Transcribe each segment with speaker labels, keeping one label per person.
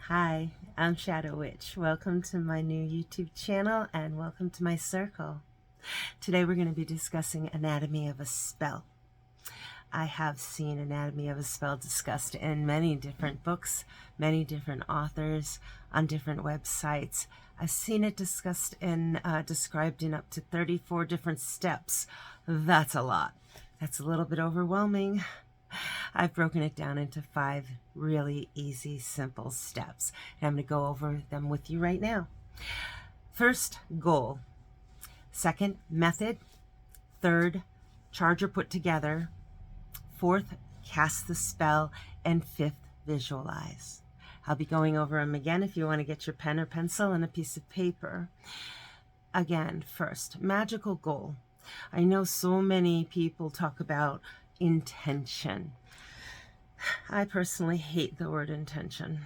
Speaker 1: Hi, I'm Shadow Witch. Welcome to my new YouTube channel and welcome to my circle. Today we're going to be discussing Anatomy of a Spell. I have seen Anatomy of a Spell discussed in many different books, many different authors, on different websites. I've seen it discussed in, described in up to 34 different steps. That's a lot. That's a little bit overwhelming. I've broken it down into 5 really easy, simple steps, and I'm going to go over them with you right now. First, goal. Second, method. Third, charge or put together. Fourth, cast the spell. And fifth, visualize. I'll be going over them again if you want to get your pen or pencil and a piece of paper. Again, first, magical goal. I know so many people talk about intention. I personally hate the word intention.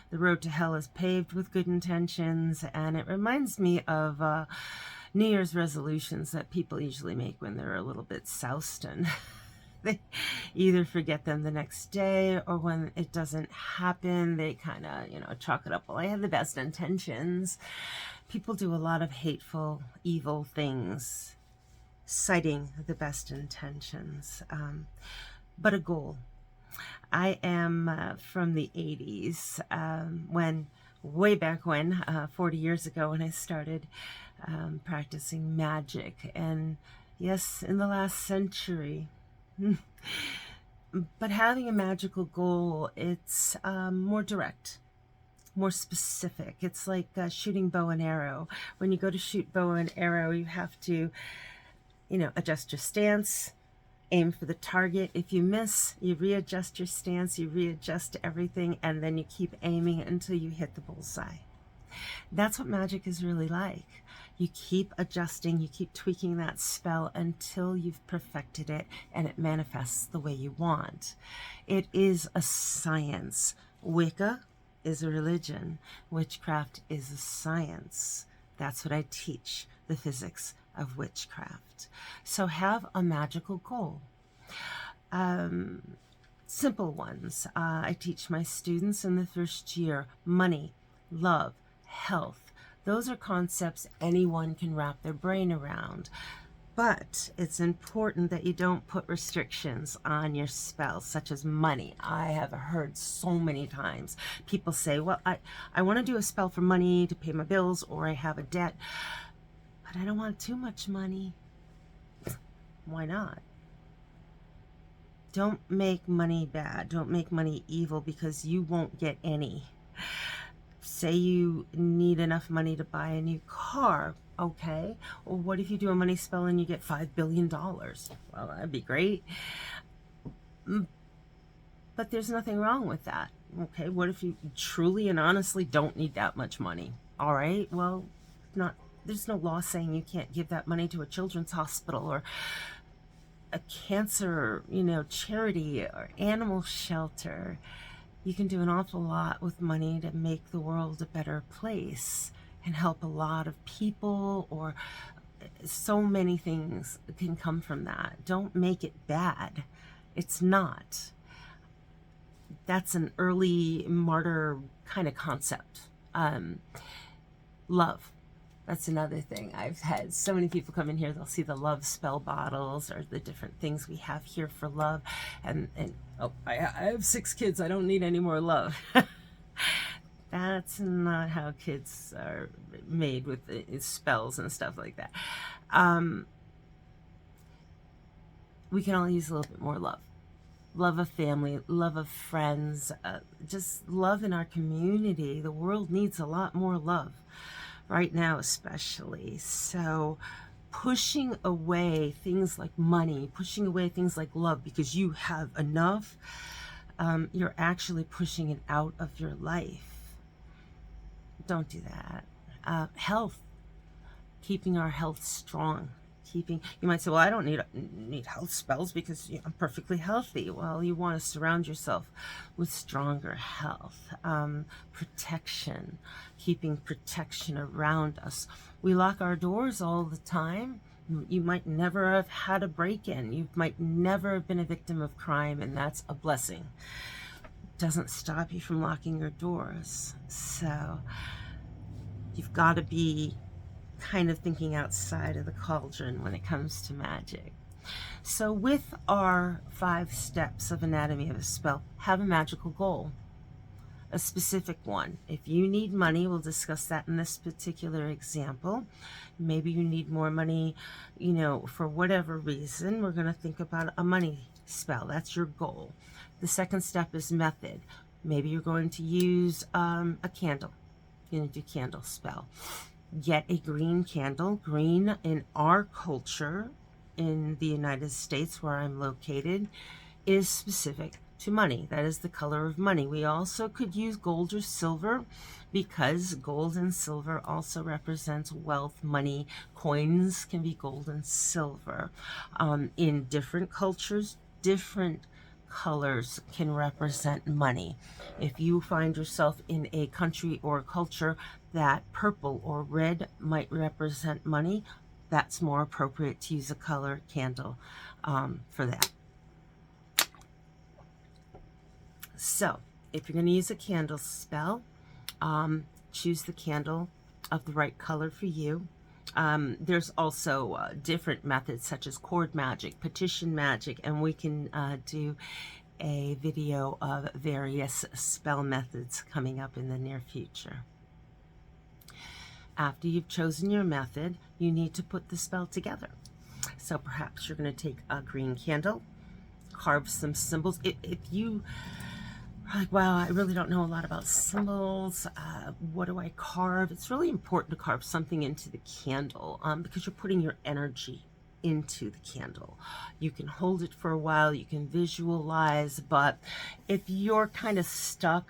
Speaker 1: The road to hell is paved with good intentions, and it reminds me of New Year's resolutions that people usually make when they're a little bit soused and they either forget them the next day, or when it doesn't happen, they kind of, chalk it up. Well, I had the best intentions. People do a lot of hateful, evil things, citing the best intentions. But a goal. I am from the 80s, way back when, 40 years ago, when I started practicing magic. And yes, in the last century. But having a magical goal, it's more direct, more specific. It's like shooting bow and arrow. When you go to shoot bow and arrow, you have to, adjust your stance, aim for the target. If you miss, you readjust your stance, you readjust everything, and then you keep aiming until you hit the bullseye. That's what magic is really like. You keep adjusting, you keep tweaking that spell until you've perfected it and it manifests the way you want. It is a science. Wicca is a religion. Witchcraft is a science. That's what I teach, the physics of witchcraft. So have a magical goal. Simple ones. I teach my students in the first year: money, love, health. Those are concepts anyone can wrap their brain around. But it's important that you don't put restrictions on your spells, such as money. I have heard so many times people say, well, I want to do a spell for money to pay my bills, or I have a debt, but I don't want too much money. Why not? Don't make money bad. Don't make money evil, because you won't get any. Say you need enough money to buy a new car. Okay. Well, what if you do a money spell and you get $5 billion? Well, that'd be great. But there's nothing wrong with that. Okay. What if you truly and honestly don't need that much money? All right. Well, there's no law saying you can't give that money to a children's hospital or a cancer, charity or animal shelter. You can do an awful lot with money to make the world a better place and help a lot of people, or so many things can come from that. Don't make it bad. It's not. That's an early martyr kind of concept. Love. That's another thing. I've had so many people come in here, they'll see the love spell bottles or the different things we have here for love. And oh, I have 6 kids. I don't need any more love. That's not how kids are made, with spells and stuff like that. We can all use a little bit more love. Love of family, love of friends, just love in our community. The world needs a lot more love right now, especially. So pushing away things like money, pushing away things like love because you have enough, you're actually pushing it out of your life. Don't do that. Health, keeping our health strong. You might say, well, I don't need health spells because I'm perfectly healthy. Well, you want to surround yourself with stronger health. Protection, keeping protection around us. We lock our doors all the time. You might never have had a break-in. You might never have been a victim of crime, and that's a blessing. doesn't stop you from locking your doors. So you've got to be kind of thinking outside of the cauldron when it comes to magic. So with our 5 steps of anatomy of a spell, have a magical goal, a specific one. If you need money, we'll discuss that in this particular example. Maybe you need more money, you know, for whatever reason. We're going to think about a money spell. That's your goal. The second step is method. Maybe you're going to use a candle. You're going to do candle spell. Get a green candle. Green in our culture in the United States, where I'm located, is specific to money. That is the color of money. We also could use gold or silver, because gold and silver also represents wealth, money. Coins can be gold and silver. In different cultures, different colors can represent money. If you find yourself in a country or culture that purple or red might represent money, that's more appropriate to use a color candle for that. So if you're going to use a candle spell, choose the candle of the right color for you. There's also different methods such as cord magic, petition magic, and we can do a video of various spell methods coming up in the near future. After you've chosen your method, you need to put the spell together. So perhaps you're going to take a green candle, carve some symbols. If you like, wow, I really don't know a lot about symbols. What do I carve? It's really important to carve something into the candle because you're putting your energy into the candle. You can hold it for a while, you can visualize, but if you're kind of stuck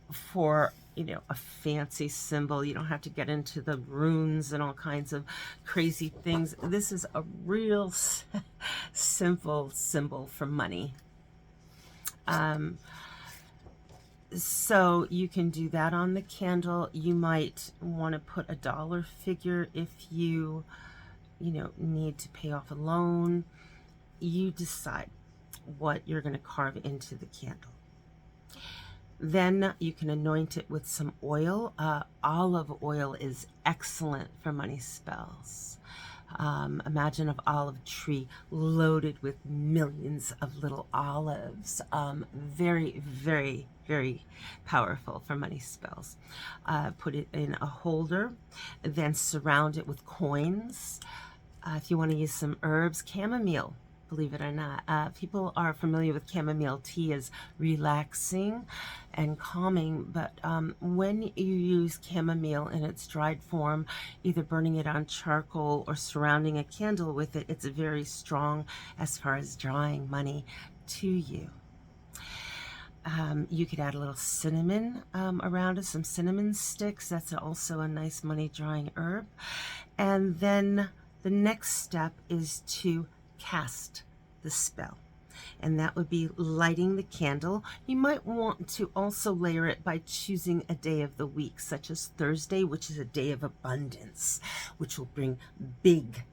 Speaker 1: for, you know, a fancy symbol, you don't have to get into the runes and all kinds of crazy things. This is a real simple symbol for money. So you can do that on the candle. You might want to put a dollar figure if you know, need to pay off a loan. You decide what you're going to carve into the candle. Then you can anoint it with some oil. Olive oil is excellent for money spells. Imagine an olive tree loaded with millions of little olives. Very, very, very powerful for money spells. Put it in a holder, then surround it with coins. If you want to use some herbs, chamomile, believe it or not. People are familiar with chamomile tea as relaxing and calming, but when you use chamomile in its dried form, either burning it on charcoal or surrounding a candle with it, it's very strong as far as drawing money to you. You could add a little cinnamon around it, some cinnamon sticks. That's also a nice money drawing herb. And then the next step is to cast the spell, and that would be lighting the candle. You might want to also layer it by choosing a day of the week, such as Thursday, which is a day of abundance, which will bring big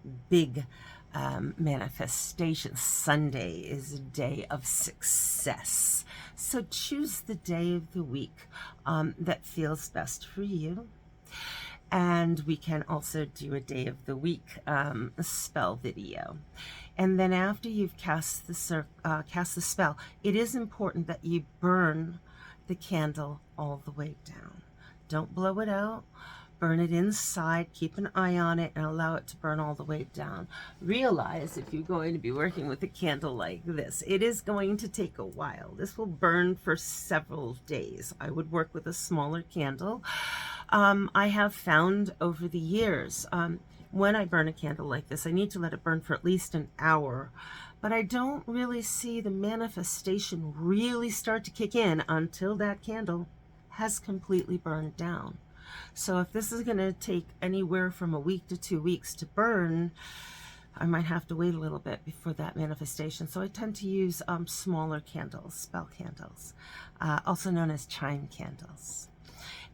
Speaker 1: manifestation. Sunday is a day of success. So choose the day of the week that feels best for you. And we can also do a day of the week spell video. And then after you've cast the spell, it is important that you burn the candle all the way down. Don't blow it out. Burn it inside, keep an eye on it, and allow it to burn all the way down. Realize if you're going to be working with a candle like this, it is going to take a while. This will burn for several days. I would work with a smaller candle. I have found over the years, when I burn a candle like this, I need to let it burn for at least an hour. But I don't really see the manifestation really start to kick in until that candle has completely burned down. So if this is going to take anywhere from a week to 2 weeks to burn, I might have to wait a little bit before that manifestation. So I tend to use smaller candles, spell candles, also known as chime candles.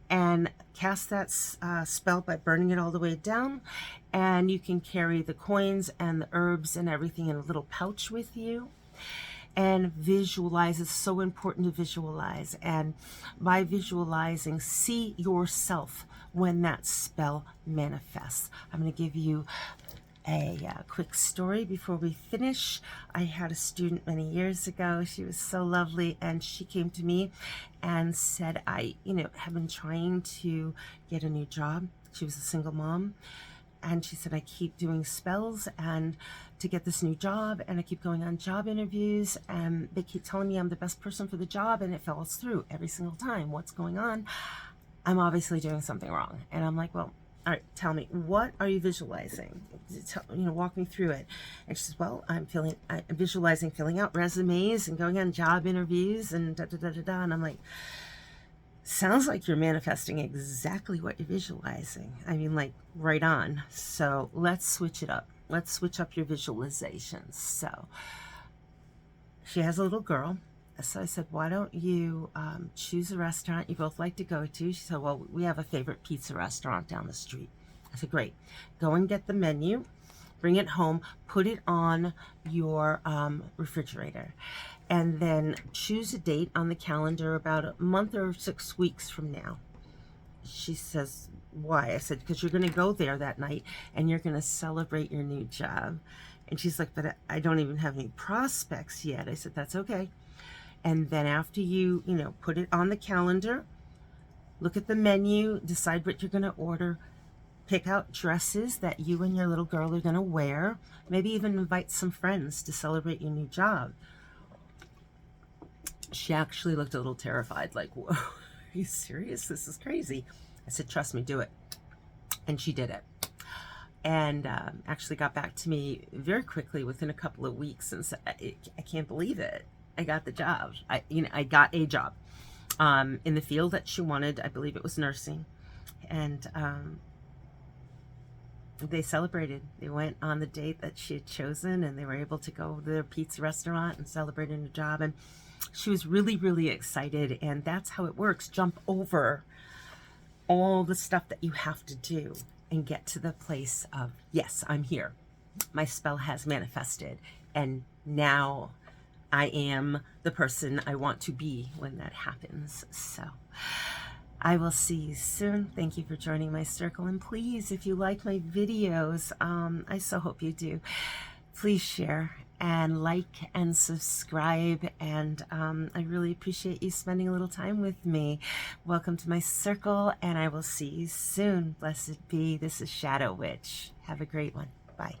Speaker 1: And cast that spell by burning it all the way down. And you can carry the coins and the herbs and everything in a little pouch with you. and visualize. It's so important to visualize, and by visualizing, see yourself when that spell manifests. I'm going to give you a quick story before we finish. I had a student many years ago. She was so lovely, and she came to me and said, I have been trying to get a new job. She was a single mom, and she said, I keep doing spells and to get this new job, and I keep going on job interviews, and they keep telling me I'm the best person for the job, and it falls through every single time. What's going on? I'm obviously doing something wrong. And I'm like, well, all right, tell me, what are you visualizing? Walk me through it. And she says, well, I'm visualizing filling out resumes and going on job interviews and da-da-da-da-da. And I'm like, sounds like you're manifesting exactly what you're visualizing. I mean, like, right on. So let's switch it up. Let's switch up your visualizations. So she has a little girl. So I said, why don't you choose a restaurant you both like to go to? She said, well, we have a favorite pizza restaurant down the street. I said, great. Go and get the menu, bring it home, put it on your refrigerator, and then choose a date on the calendar about a month or 6 weeks from now. She says, why? I said, because you're going to go there that night and you're going to celebrate your new job. And she's like, but I don't even have any prospects yet. I said, that's okay. And then after you put it on the calendar, look at the menu, decide what you're going to order, pick out dresses that you and your little girl are going to wear, maybe even invite some friends to celebrate your new job. She actually looked a little terrified, like, whoa, are you serious? This is crazy. I said, trust me, do it. And she did it. And actually got back to me very quickly within a couple of weeks and said, I can't believe it. I got the job. I got a job in the field that she wanted. I believe it was nursing. And they celebrated. They went on the date that she had chosen, and they were able to go to their pizza restaurant and celebrate a new job. And she was really, really excited. And that's how it works. Jump over all the stuff that you have to do and get to the place of, yes, I'm here. My spell has manifested. And now I am the person I want to be when that happens. So I will see you soon. Thank you for joining my circle. And please, if you like my videos, I so hope you do, please share and like and subscribe. And I really appreciate you spending a little time with me. Welcome to my circle, and I will see you soon. Blessed be. This is Shadow Witch. Have a great one. Bye.